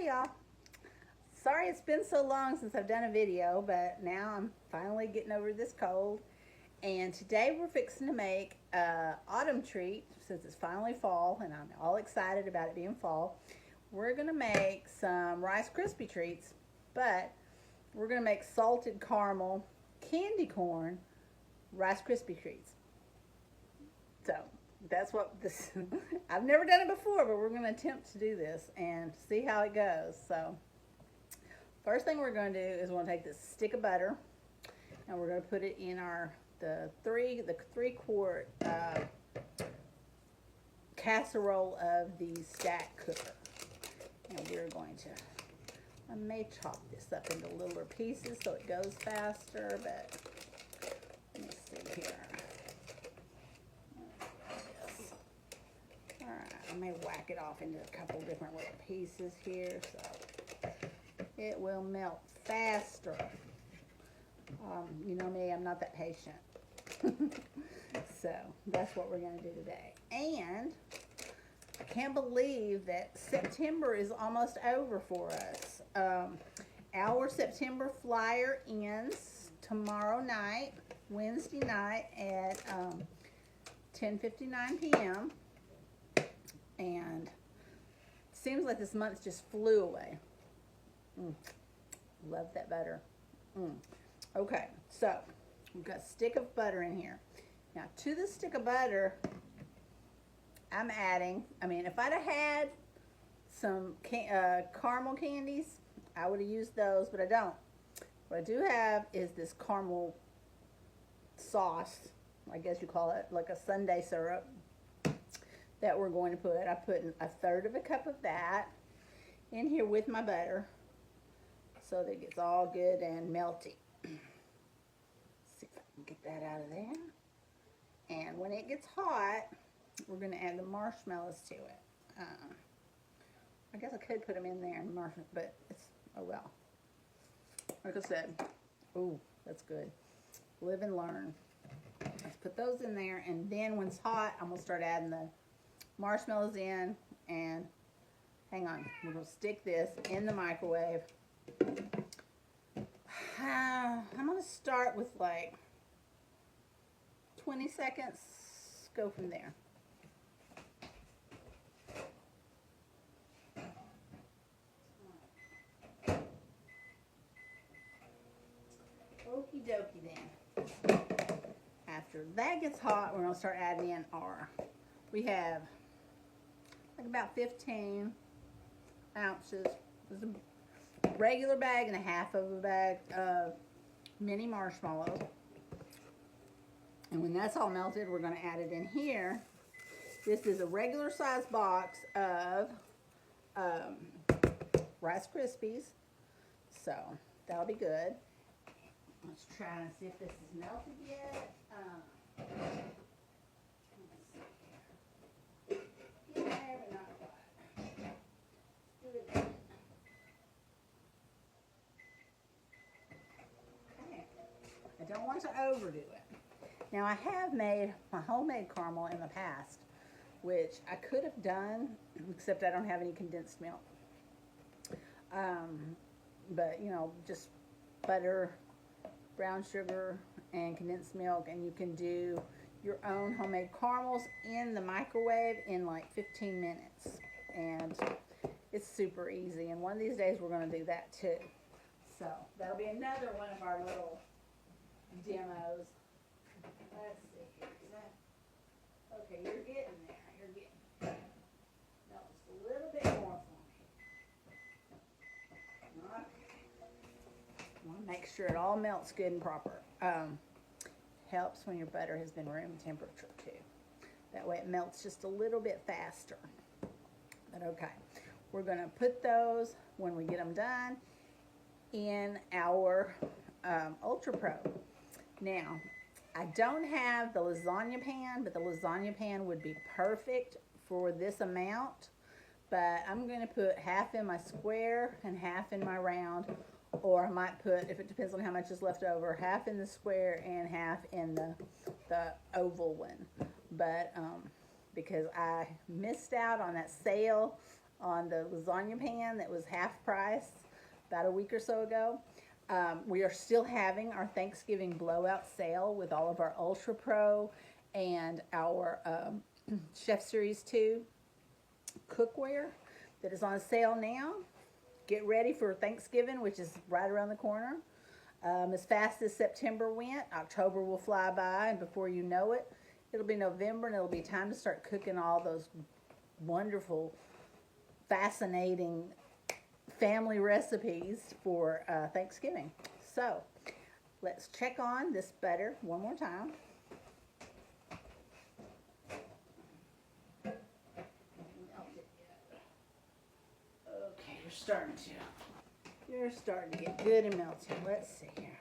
y'all. Sorry it's been so long since I've done a video, but now I'm finally getting over this cold. And today we're fixing to make a autumn treat since it's finally fall and I'm all excited about it being fall. We're gonna make some Rice Krispie treats, but we're gonna make salted caramel candy corn Rice Krispie treats. So that's what this, I've never done it before, but we're gonna attempt to do this and see how it goes. So first thing we're gonna do is we're gonna take this stick of butter and we're gonna put it in the three-quart casserole of the stack cooker. And we're going to, I may chop this up into littler pieces so it goes faster, but let me see here. Alright, I may whack it off into a couple different little pieces here so it will melt faster. You know me, I'm not that patient. So that's what we're going to do today. And I can't believe that September is almost over for us. Our September flyer ends tomorrow night, Wednesday night at 10:59 p.m. And it seems like this month just flew away. Love that butter. Okay, so we've got a stick of butter in here. Now to the stick of butter, I'm adding, if I'd have had some caramel candies, I would have used those, but I don't. What I do have is this caramel sauce, I guess you call it, like a sundae syrup, that we're going to put. I put a third of a cup of that in here with my butter so that it gets all good and melty. See if I can get that out of there. And when it gets hot, we're going to add the marshmallows to it. I guess I could put them in there and marshmallows, but it's, oh well. Like I said, ooh, that's good. Live and learn. Let's put those in there, and then when it's hot, I'm going to start adding the marshmallows in, and hang on, we're going to stick this in the microwave. I'm going to start with like 20 seconds, go from there. Okie dokie then. After that gets hot, we're going to start adding in we have like about 15 ounces. There's a regular bag and a half of a bag of mini marshmallows. And when that's all melted, we're going to add it in here. This is a regular size box of Rice Krispies. So that'll be good. Let's try and see if this is melted yet. Let's see here. Yeah, but not quite. Do it again. Okay. I don't want to overdo it. Now I have made my homemade caramel in the past, which I could have done, except I don't have any condensed milk. But you know, just butter, brown sugar, and condensed milk, and you can do your own homemade caramels in the microwave in like 15 minutes. And it's super easy, and one of these days we're going to do that too. So that'll be another one of our little demos. Let's see here. Okay, you're getting there. You're getting no, just a little bit more for me. All right. I want to make sure it all melts good and proper. Helps when your butter has been room temperature too. That way it melts just a little bit faster. But okay, we're going to put those, when we get them done, in our Ultra Pro. Now, I don't have the lasagna pan, but the lasagna pan would be perfect for this amount. But I'm going to put half in my square and half in my round. Or I might put, if it depends on how much is left over, half in the square and half in the oval one. But because I missed out on that sale on the lasagna pan that was half price about a week or so ago. We are still having our Thanksgiving blowout sale with all of our Ultra Pro and our Chef Series 2 cookware that is on sale now. Get ready for Thanksgiving, which is right around the corner. As fast as September went, October will fly by, and before you know it, it'll be November, and it'll be time to start cooking all those wonderful, fascinating family recipes for Thanksgiving. So, let's check on this butter one more time. Okay, you're starting to get good and melted. Let's see here.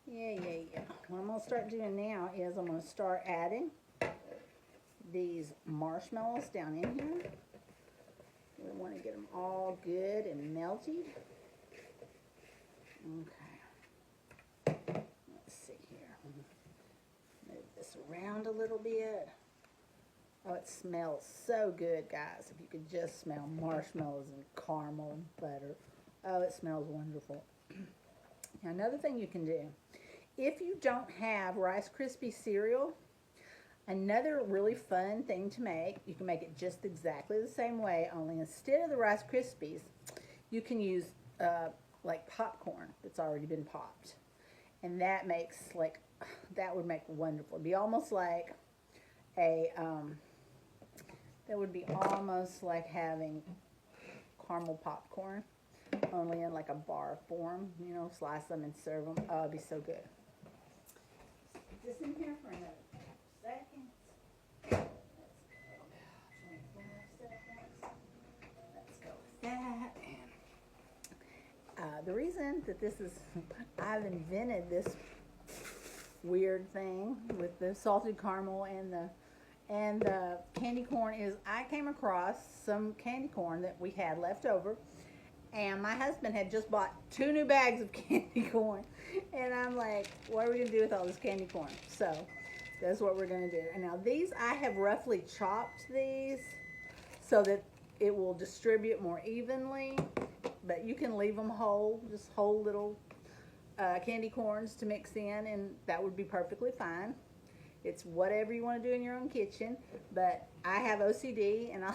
Yeah. What I'm going to start doing now is I'm going to start adding these marshmallows down in here. We want to get them all good and melted. Okay. Let's see here. Move this around a little bit. Oh, it smells so good, guys. If you could just smell marshmallows and caramel and butter. Oh, it smells wonderful. Now, another thing you can do, if you don't have Rice Krispie cereal, another really fun thing to make, you can make it just exactly the same way, only instead of the Rice Krispies, you can use like popcorn that's already been popped. And that makes that would make wonderful. It'd be almost like that would be almost like having caramel popcorn, only in like a bar form, you know, slice them and serve them. Oh, it'd be so good. Put this in here for another 2 seconds. Let's go. 25 seconds. Let's go with that. And the reason that this is, I've invented this weird thing with the salted caramel and the candy corn is I came across some candy corn that we had left over, and my husband had just bought 2 new bags of candy corn, and I'm like, what are we going to do with all this candy corn? So that's what we're going to do. And now these, I have roughly chopped these so that it will distribute more evenly, but you can leave them whole, just whole little candy corns to mix in, and that would be perfectly fine. It's whatever you want to do in your own kitchen, but I have OCD, and I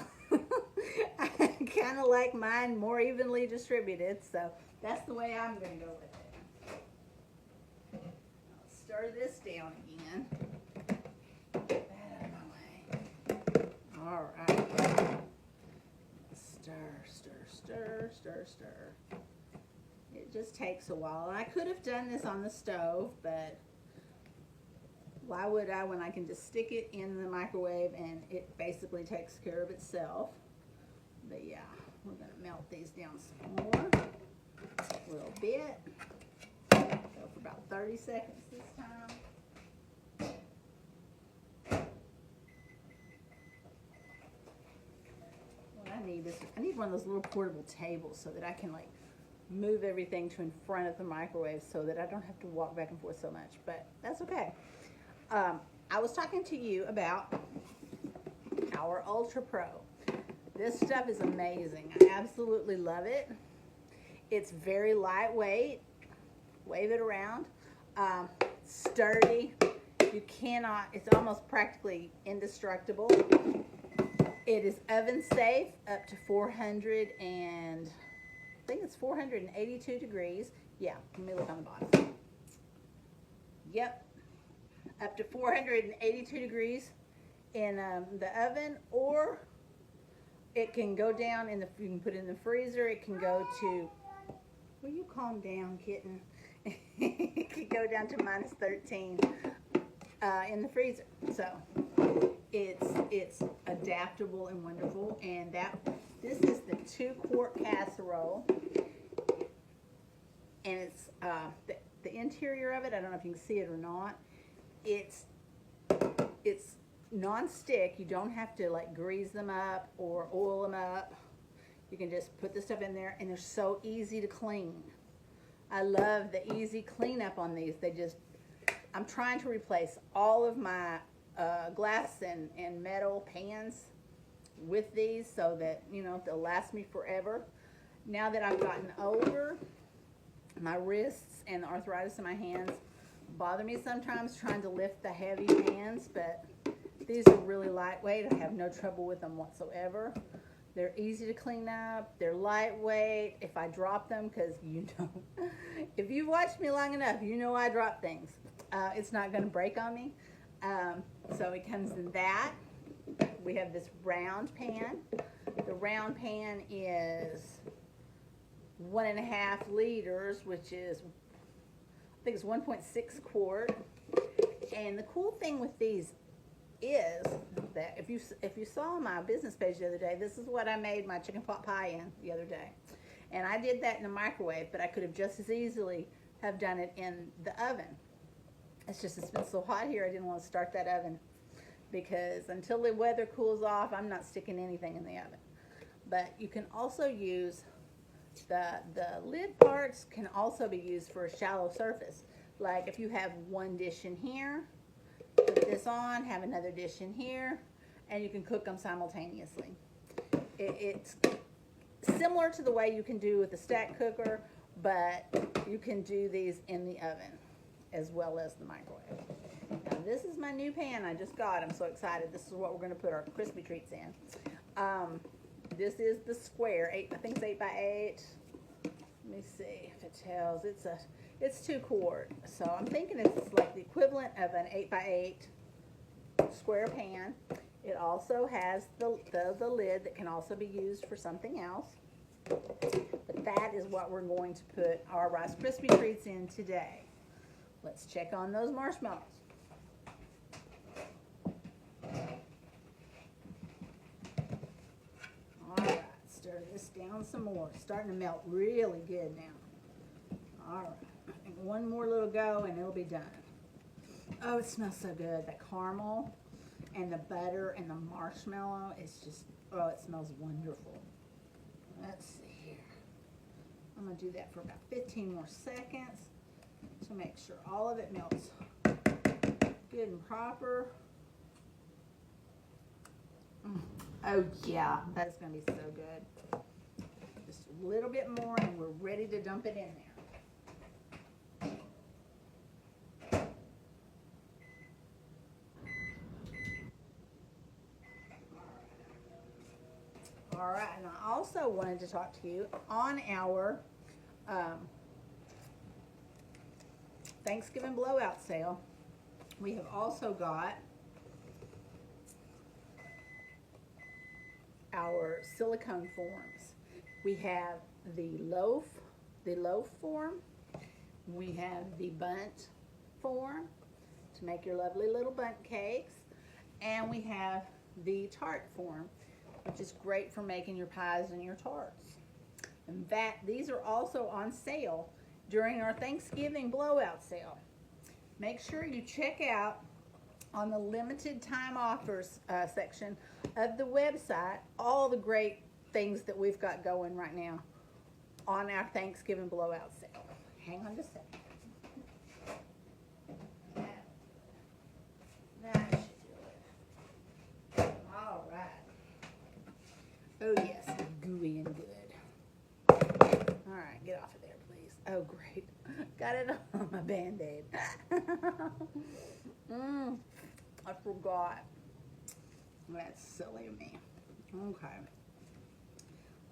kind of like mine more evenly distributed, so that's the way I'm going to go with it. I'll stir this down again. Get that out of my way. All right. Stir. It just takes a while. And I could have done this on the stove, but why would I when I can just stick it in the microwave and it basically takes care of itself. But yeah, we're going to melt these down some more. A little bit. Go for about 30 seconds this time. What I need is, I need one of those little portable tables so that I can like move everything to in front of the microwave so that I don't have to walk back and forth so much, but that's okay. I was talking to you about our Ultra Pro. This stuff is amazing. I absolutely love it. It's very lightweight. Wave it around. Sturdy. You cannot, it's almost practically indestructible. It is oven safe up to 482 degrees. Yeah, let me look on the bottom. Yep. Up to 482 degrees in the oven, or it can go down in the, you can put it in the freezer. It can go to, will you calm down, kitten? It can go down to minus 13 in the freezer. So it's adaptable and wonderful. And this is the 2-quart casserole, and it's the interior of it. I don't know if you can see it or not. It's non-stick. You don't have to like grease them up or oil them up. You can just put the stuff in there, and they're so easy to clean. I love the easy cleanup on these. I'm trying to replace all of my glass and metal pans with these so that, you know, they'll last me forever. Now that I've gotten older, my wrists and the arthritis in my hands bother me sometimes trying to lift the heavy pans, but these are really lightweight. I have no trouble with them whatsoever. They're easy to clean up. They're lightweight. If I drop them, because you know, if you've watched me long enough, you know I drop things. It's not going to break on me. So it comes in that. We have this round pan. The round pan is 1.5 liters, which is, I think it's 1.6 quart. And the cool thing with these is that if you saw my business page the other day, this is what I made my chicken pot pie in the other day. And I did that in the microwave, but I could have just as easily have done it in the oven. It's just, it's been so hot here, I didn't want to start that oven, because until the weather cools off, I'm not sticking anything in the oven. But you can also use the lid parts can also be used for a shallow surface. Like if you have one dish in here, put this on, have another dish in here, and you can cook them simultaneously. It's similar to the way you can do with the stack cooker, but you can do these in the oven as well as the microwave. Now this is my new pan I just got. I'm so excited. This is what we're going to put our crispy treats in. This is the square, I think it's 8 by 8. Let me see if it tells. It's 2 quart. So I'm thinking it's like the equivalent of an 8 by 8 square pan. It also has the lid that can also be used for something else. But that is what we're going to put our Rice Krispie treats in today. Let's check on those marshmallows. Alright, stir this down some more. It's starting to melt really good now. Alright, I think one more little go and it'll be done. Oh, it smells so good. That caramel and the butter and the marshmallow, it's just, oh, it smells wonderful. Let's see here. I'm going to do that for about 15 more seconds to make sure all of it melts good and proper. Oh yeah, that's going to be so good. Just a little bit more and we're ready to dump it in there. All right, and I also wanted to talk to you on our Thanksgiving blowout sale. We have also got our silicone forms. We have the loaf form. We have the bundt form to make your lovely little bundt cakes. And we have the tart form, which is great for making your pies and your tarts. And these are also on sale during our Thanksgiving blowout sale. Make sure you check out on the limited time offers section of the website all the great things that we've got going right now on our Thanksgiving blowout sale. Hang on just a second. That should do it. All right. Oh yes, gooey and good. All right, get off of there, please. Oh great, got it on my Band-Aid. I forgot. That's silly of me. Okay.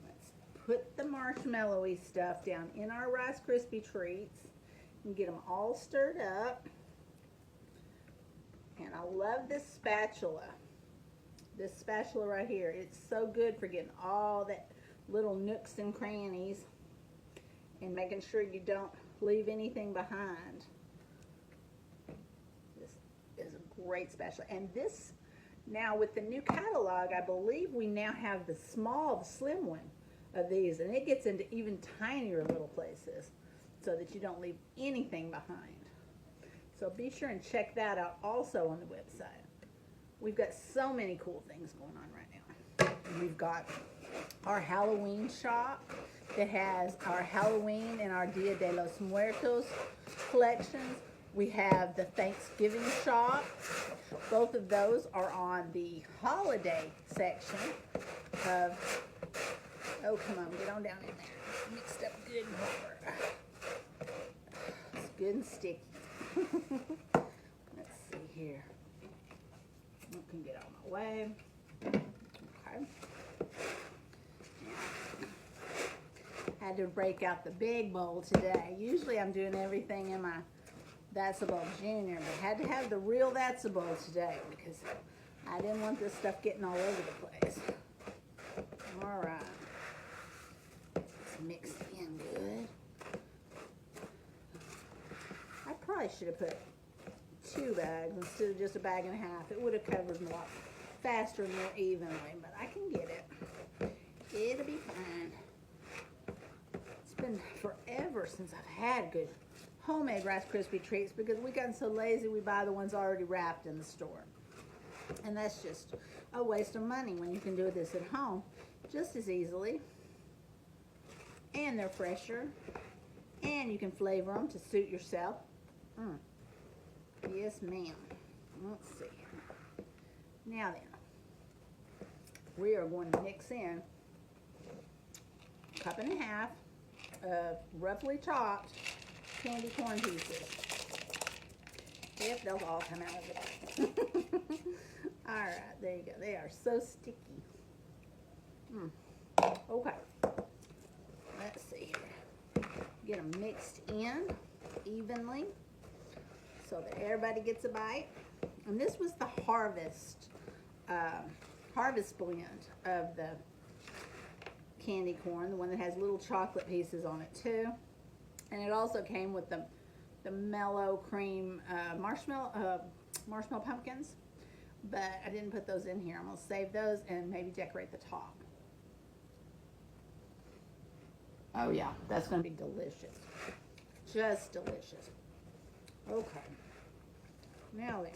Let's put the marshmallowy stuff down in our Rice Krispie treats and get them all stirred up. And I love this spatula. This spatula right here. It's so good for getting all that little nooks and crannies and making sure you don't leave anything behind. This is a great spatula. And this, now with the new catalog, I believe we now have the slim one of these, and it gets into even tinier little places so that you don't leave anything behind. So be sure and check that out also on the website. We've got so many cool things going on right now. We've got our Halloween shop that has our Halloween and our Dia de los Muertos collections. We have the Thanksgiving shop Both of those are on the holiday section of, oh, come on, get on down in there. Mixed up good and hard. It's good and sticky. Let's see here. I can get out of my way. Okay. Had to break out the big bowl today. Usually I'm doing everything in my That's a Bowl Junior, but had to have the real That's a Bowl today because I didn't want this stuff getting all over the place. All right. Let's mix it in good. I probably should have put 2 bags instead of just a bag and a half. It would have covered a lot faster and more evenly, but I can get it. It'll be fine. It's been forever since I've had good homemade Rice Krispie treats because we've gotten so lazy we buy the ones already wrapped in the store. And that's just a waste of money when you can do this at home just as easily. And they're fresher. And you can flavor them to suit yourself. Yes, ma'am. Let's see. Now then, we are going to mix in a 1.5 cups of roughly chopped candy corn pieces. Yep, they'll all come out of it. All right, there you go. They are so sticky. Okay. Let's see here. Get them mixed in evenly so that everybody gets a bite. And this was the harvest blend of the candy corn, the one that has little chocolate pieces on it too. And it also came with the mellow cream marshmallow pumpkins, but I didn't put those in here. I'm gonna save those and maybe decorate the top. Oh yeah, that's gonna be delicious. Just delicious. Okay. Now then.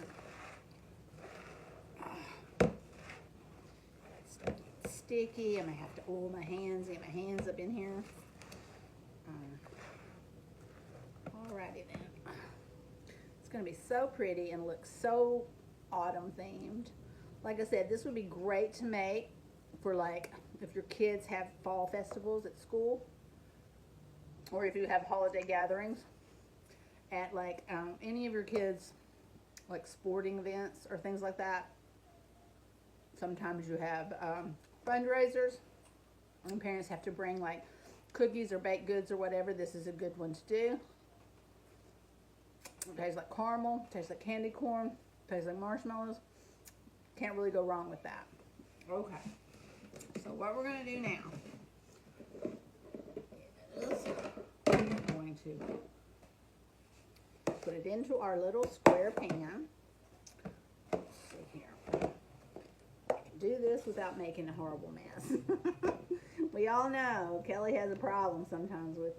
It's sticky. I may have to oil my hands, get my hands up in here. Alrighty then. It's gonna be so pretty and look so autumn themed. Like I said, this would be great to make for like if your kids have fall festivals at school, or if you have holiday gatherings at like any of your kids' like sporting events or things like that. Sometimes you have fundraisers and parents have to bring like cookies or baked goods or whatever. This is a good one to do. It tastes like caramel, tastes like candy corn, tastes like marshmallows. Can't really go wrong with that. Okay. So what we're going to do now is we're going to put it into our little square pan. Let's see here. I can do this without making a horrible mess. We all know Kelly has a problem sometimes with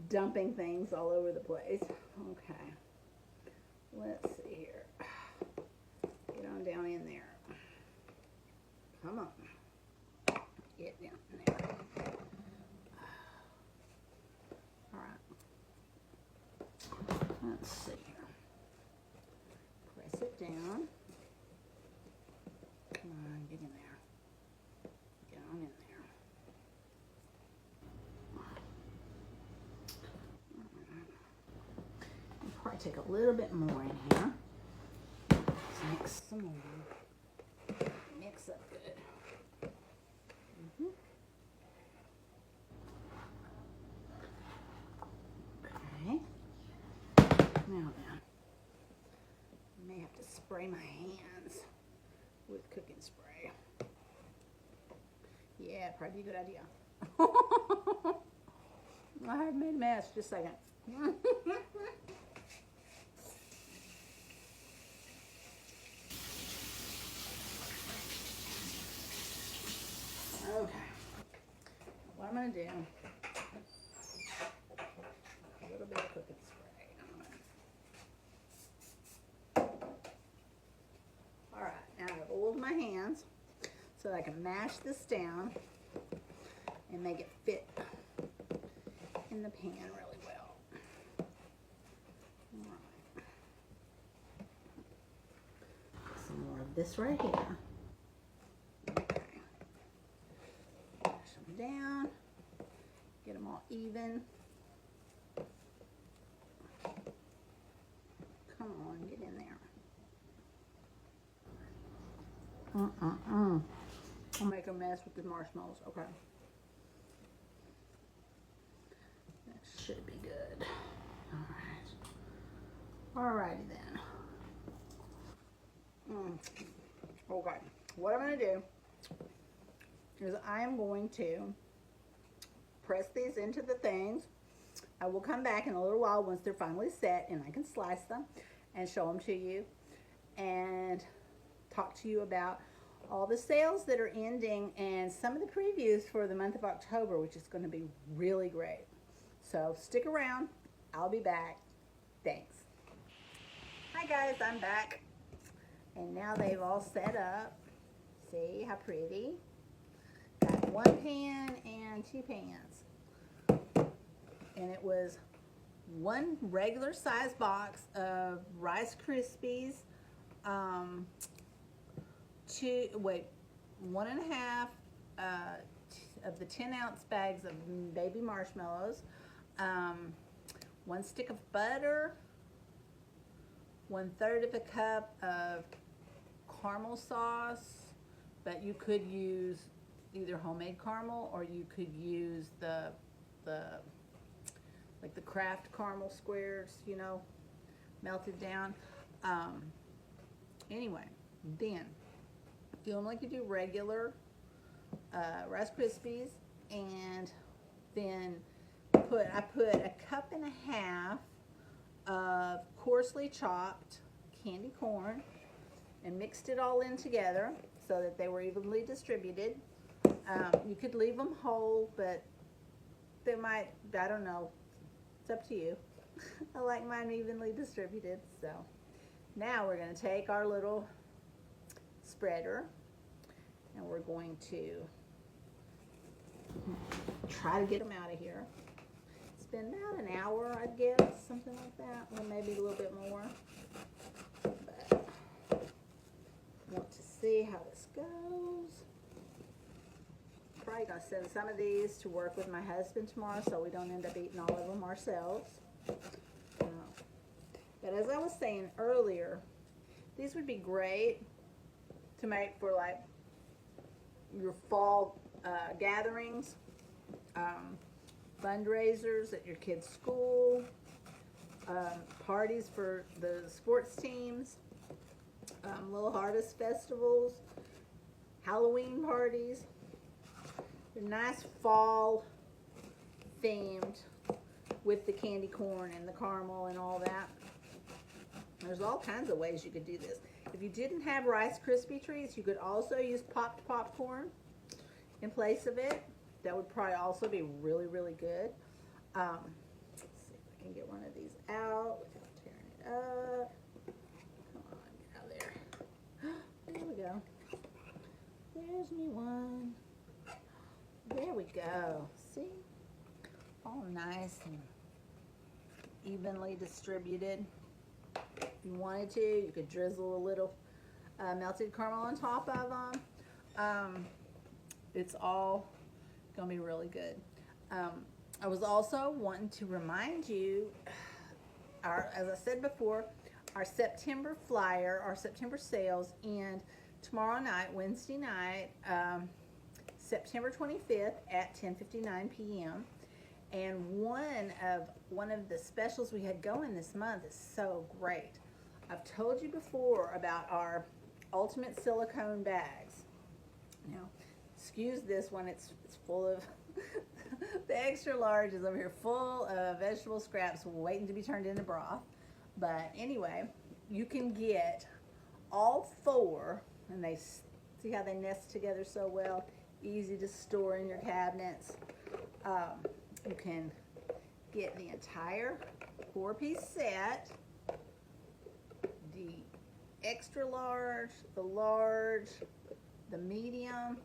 dumping things all over the place. Okay. Let's see here. Get on down in there. Come on. Get down in there. All right. Let's see here. Press it down. Come on, get in there. Get on in there. I'll probably take a little bit more in here. Let's mix some more. Mix up good. Okay. Now then, I may have to spray my hands with cooking spray. Yeah, probably a good idea. I have made a mess. Just a second. Okay. What I'm going to do, a little bit of cooking spray. All right, now I've oiled my hands so that I can mash this down and make it fit in the pan really well. All right. this right here. Okay. Push them down. Get them all even. Come on, get in there. I'll make a mess with the marshmallows. Okay. That should be good. Alrighty then. Okay. What I'm going to do is I am going to press these into the things. I will come back in a little while once they're finally set and I can slice them and show them to you and talk to you about all the sales that are ending and some of the previews for the month of October, which is going to be really great. So stick around. I'll be back. Thanks. Hi guys, I'm back. And now they've all set up. See how pretty. Got one pan and two pans. And it was one regular size box of Rice Krispies, 1.5 of the 10-ounce bags of baby marshmallows, 1 stick of butter, 1/3 of a cup of caramel sauce, but you could use either homemade caramel or you could use the Kraft caramel squares, you know, melted down. Anyway, then do them like you do regular Rice Krispies, and then I put a cup and a half of coarsely chopped candy corn and mixed it all in together so that they were evenly distributed. You could leave them whole, but they might, I don't know, it's up to you. I like mine evenly distributed. So now we're going to take our little spreader and we're going to try to get them out of here. It's been about an hour, I guess, something like that, or maybe a little bit more. But I want to see how this goes. Probably going to send some of these to work with my husband tomorrow so we don't end up eating all of them ourselves. But as I was saying earlier, these would be great to make for like your fall gatherings, fundraisers at your kids' school, parties for the sports teams, little harvest festivals, Halloween parties. They're nice fall themed with the candy corn and the caramel and all that. There's all kinds of ways you could do this. If you didn't have Rice Krispie treats, you could also use popped popcorn in place of it. That would probably also be really, really good. Let's see if I can get one of these out without tearing it up. Come on, get out of there. There we go. There's me one. There we go. See? All nice and evenly distributed. If you wanted to, you could drizzle a little melted caramel on top of them. It's all going to be really good. I was also wanting to remind you, as I said before, our September flyer, our September sales end tomorrow night, Wednesday night, September 25th at 10:59 p.m. And one of the specials we had going this month is so great. I've told you before about our ultimate silicone bags. Now, excuse this one, it's full of the extra large is over here full of vegetable scraps waiting to be turned into broth. But anyway, you can get all 4, and they see how they nest together so well. Easy to store in your cabinets. You can get the entire 4-piece set, the extra large, the medium,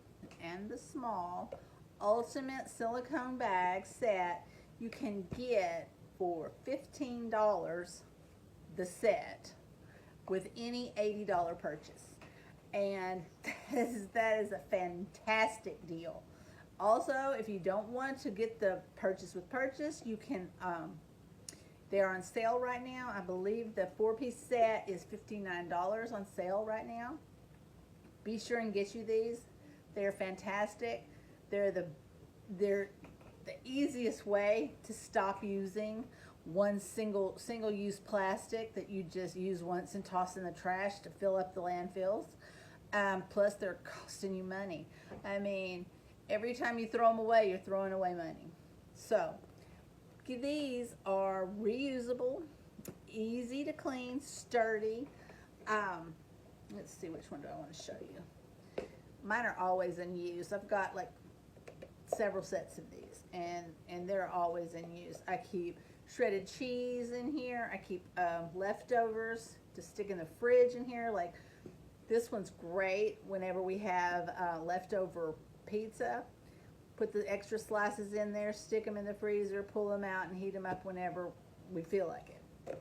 and the small ultimate silicone bag set. You can get for $15 the set with any $80 purchase. And that is a fantastic deal. Also, if you don't want to get the purchase with purchase, you can, they're on sale right now. I believe the 4-piece set is $59 on sale right now. Be sure and get you these. They're fantastic. They're the easiest way to stop using one single use plastic that you just use once and toss in the trash to fill up the landfills. Plus, they're costing you money. I mean, every time you throw them away, you're throwing away money. So, these are reusable, easy to clean, sturdy. Let's see, which one do I want to show you? Mine are always in use. I've got like several sets of these, and they're always in use. I keep shredded cheese in here. I keep leftovers to stick in the fridge in here. Like, this one's great whenever we have leftover pizza. Put the extra slices in there, stick them in the freezer, pull them out, and heat them up whenever we feel like it.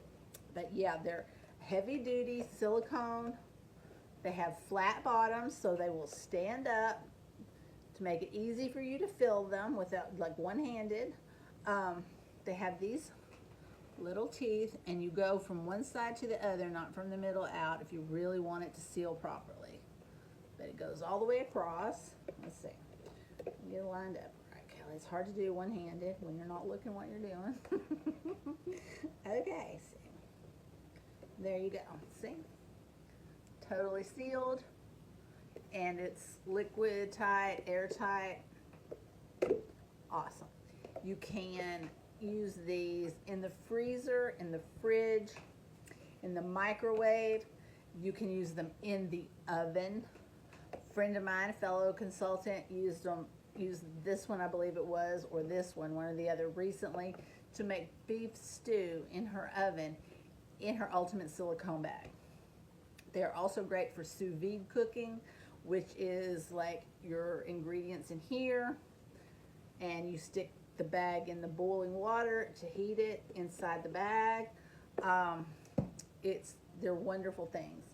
But yeah, they're heavy duty silicone. They have flat bottoms, so they will stand up to make it easy for you to fill them without, like, one-handed. They have these little teeth, and you go from one side to the other, not from the middle out, if you really want it to seal properly. But it goes all the way across. Let's see. Get it lined up. All right, Kelly, it's hard to do one-handed when you're not looking what you're doing. Okay, see. There you go. See? Totally sealed. And it's liquid tight, airtight. Awesome. You can use these in the freezer, in the fridge, in the microwave. You can use them in the oven. A friend of mine, a fellow consultant, used this one, I believe it was, or this one or the other, recently, to make beef stew in her oven in her ultimate silicone bag. They're also great for sous vide cooking, which is like your ingredients in here, and you stick the bag in the boiling water to heat it inside the bag. They're wonderful things,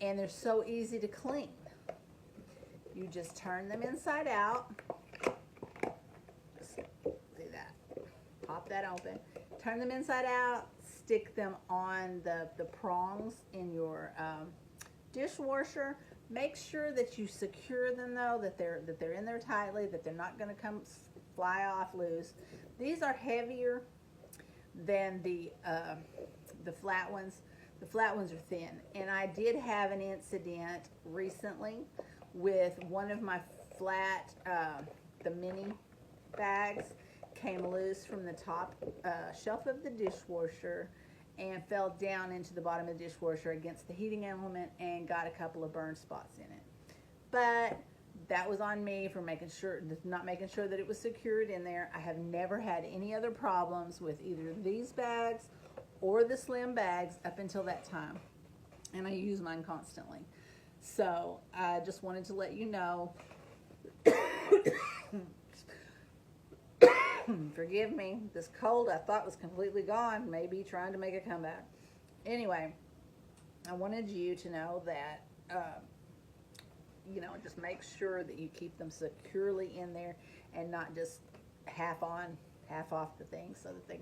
and they're so easy to clean. You just turn them inside out. See that? Pop that open. Turn them inside out. Stick them on the prongs in your dishwasher. Make sure that you secure them, though, that they're in there tightly, that they're not going to come fly off loose. These are heavier than the flat ones. The flat ones are thin, and I did have an incident recently with one of my flat, the mini bags came loose from the top shelf of the dishwasher and fell down into the bottom of the dishwasher against the heating element and got a couple of burn spots in it. But that was on me for not making sure that it was secured in there. I have never had any other problems with either these bags or the slim bags up until that time, and I use mine constantly. So I just wanted to let you know. Forgive me, this cold I thought was completely gone, maybe trying to make a comeback. Anyway, I wanted you to know that, just make sure that you keep them securely in there and not just half on, half off the thing so that they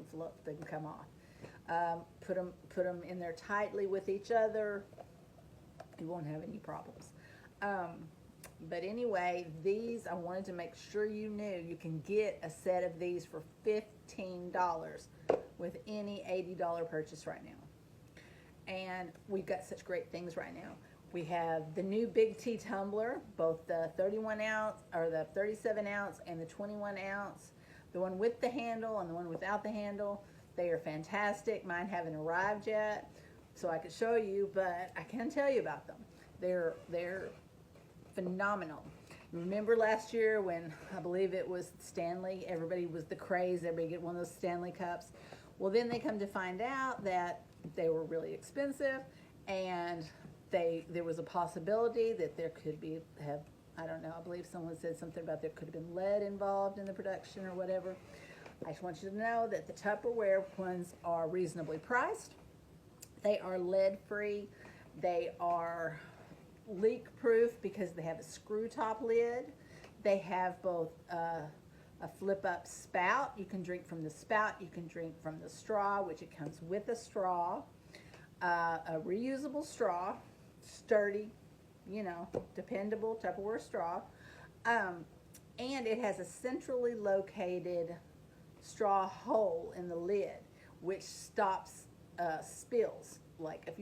can come off. Put them in there tightly with each other. You won't have any problems. But anyway, these, I wanted to make sure you knew you can get a set of these for $15 with any $80 purchase right now. And we've got such great things right now. We have the new Big T tumbler, both the 31 ounce or the 37 ounce and the 21 ounce. The one with the handle and the one without the handle. They are fantastic. Mine haven't arrived yet, so I could show you, but I can tell you about them. They're phenomenal. Remember last year when I believe it was Stanley, everybody was the craze, everybody get one of those Stanley cups. Well, then they come to find out that they were really expensive, and there was a possibility that there could I don't know, I believe someone said something about there could have been lead involved in the production or whatever. I just want you to know that the Tupperware ones are reasonably priced. They are lead free. They are leak proof because they have a screw top lid. They have both a flip up spout. You can drink from the spout. You can drink from the straw, which it comes with a straw. A reusable straw, sturdy, you know, dependable Tupperware straw. And it has a centrally located straw hole in the lid, which stops spills. Like if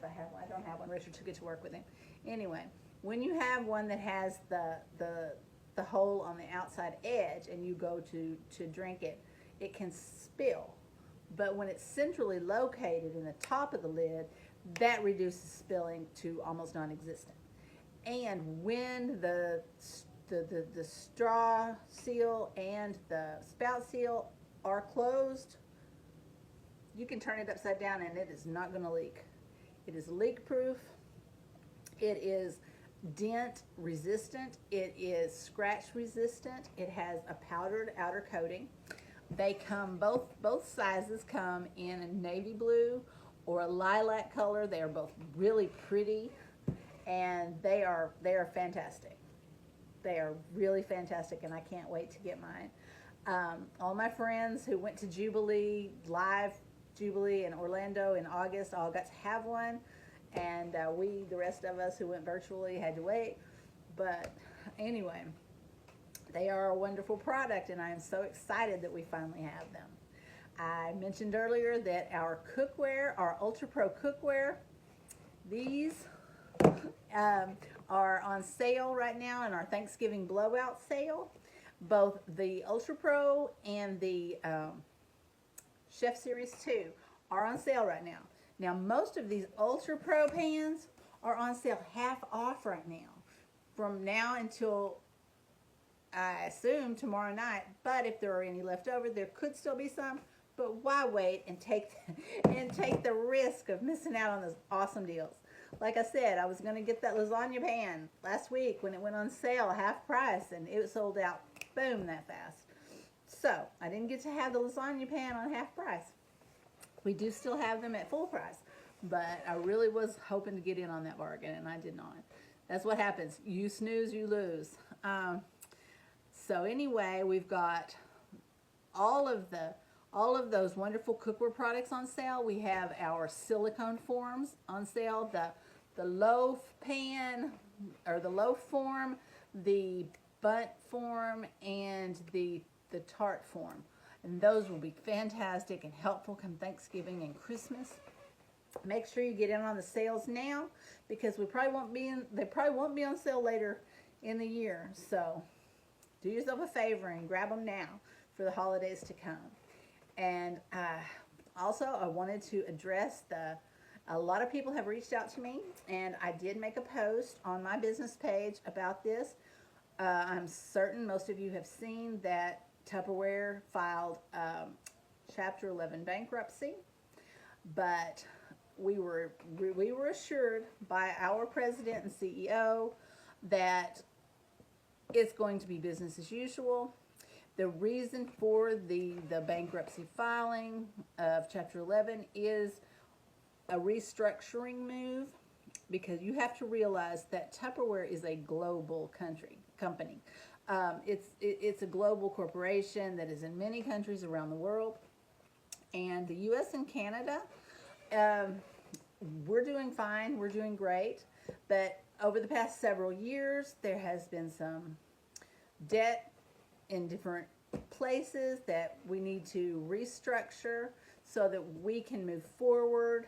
I have one, I don't have one. Richard took it to work with him. Anyway, when you have one that has the hole on the outside edge and you go to drink it, it can spill. But when it's centrally located in the top of the lid, that reduces spilling to almost non-existent. And when the straw seal and the spout seal are closed, you can turn it upside down and it is not going to leak. It is leak proof. It is dent resistant. It is scratch resistant. It has a powdered outer coating. They come, both sizes come in a navy blue or a lilac color. They are both really pretty, and they are fantastic. They are really fantastic, and I can't wait to get mine. All my friends who went to Jubilee, live Jubilee in Orlando in August, all got to have one, and the rest of us who went virtually, had to wait. But anyway, they are a wonderful product, and I am so excited that we finally have them. I mentioned earlier that our cookware, our Ultra Pro cookware, these are on sale right now in our Thanksgiving blowout sale. Both the Ultra Pro and the Chef Series 2 are on sale right now. Now, most of these Ultra Pro pans are on sale half off right now, from now until I assume tomorrow night. But if there are any left over, there could still be some. But why wait and take the risk of missing out on those awesome deals? Like I said, I was going to get that lasagna pan last week when it went on sale half price, and it was sold out, boom, that fast. So I didn't get to have the lasagna pan on half price. We do still have them at full price, but I really was hoping to get in on that bargain, and I did not. That's what happens. You snooze, you lose. So anyway, we've got all of those wonderful cookware products on sale. We have our silicone forms on sale, the loaf pan, or the loaf form, the bunt form, and the tart form. And those will be fantastic and helpful come Thanksgiving and Christmas. Make sure you get in on the sales now, because they probably won't be on sale later in the year. So do yourself a favor and grab them now for the holidays to come. And also, I wanted to address a lot of people have reached out to me, and I did make a post on my business page about this. I'm certain most of you have seen that Tupperware filed Chapter 11 bankruptcy, but we were assured by our president and CEO that it's going to be business as usual. The reason for the bankruptcy filing of Chapter 11 is a restructuring move, because you have to realize that Tupperware is a global company. It's a global corporation that is in many countries around the world, and the U.S. and Canada, we're doing fine, we're doing great, but over the past several years, there has been some debt in different places that we need to restructure so that we can move forward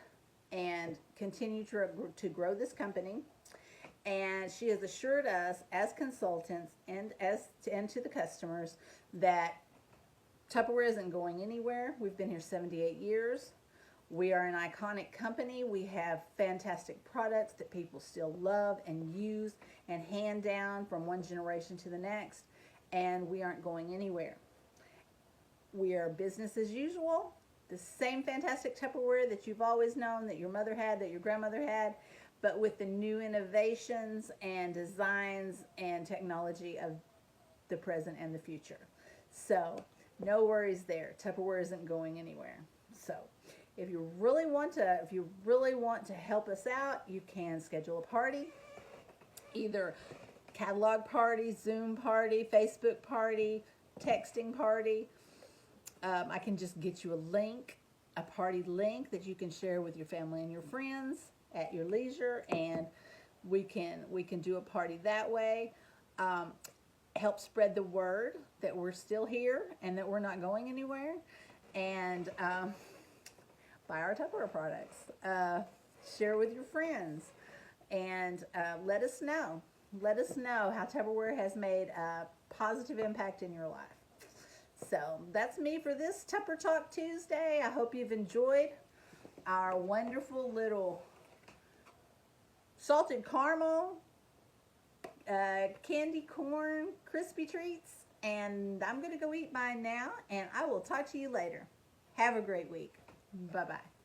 and continue to grow this company. And she has assured us as consultants and to the customers that Tupperware isn't going anywhere. We've been here 78 years. We are an iconic company. We have fantastic products that people still love and use and hand down from one generation to the next. And we aren't going anywhere. We are business as usual. The same fantastic Tupperware that you've always known, that your mother had, that your grandmother had, but with the new innovations and designs and technology of the present and the future. So no worries there. Tupperware isn't going anywhere. So If you really want to help us out, you can schedule a party, either catalog party, Zoom party, Facebook party, texting party. I can just get you a party link that you can share with your family and your friends at your leisure, and we can do a party that way. Help spread the word that we're still here and that we're not going anywhere, and buy our Tupperware products. Share with your friends, and let us know. Let us know how Tupperware has made a positive impact in your life. So that's me for this Tupper Talk Tuesday. I hope you've enjoyed our wonderful little salted caramel, candy corn, crispy treats. And I'm going to go eat mine now, and I will talk to you later. Have a great week. Bye-bye.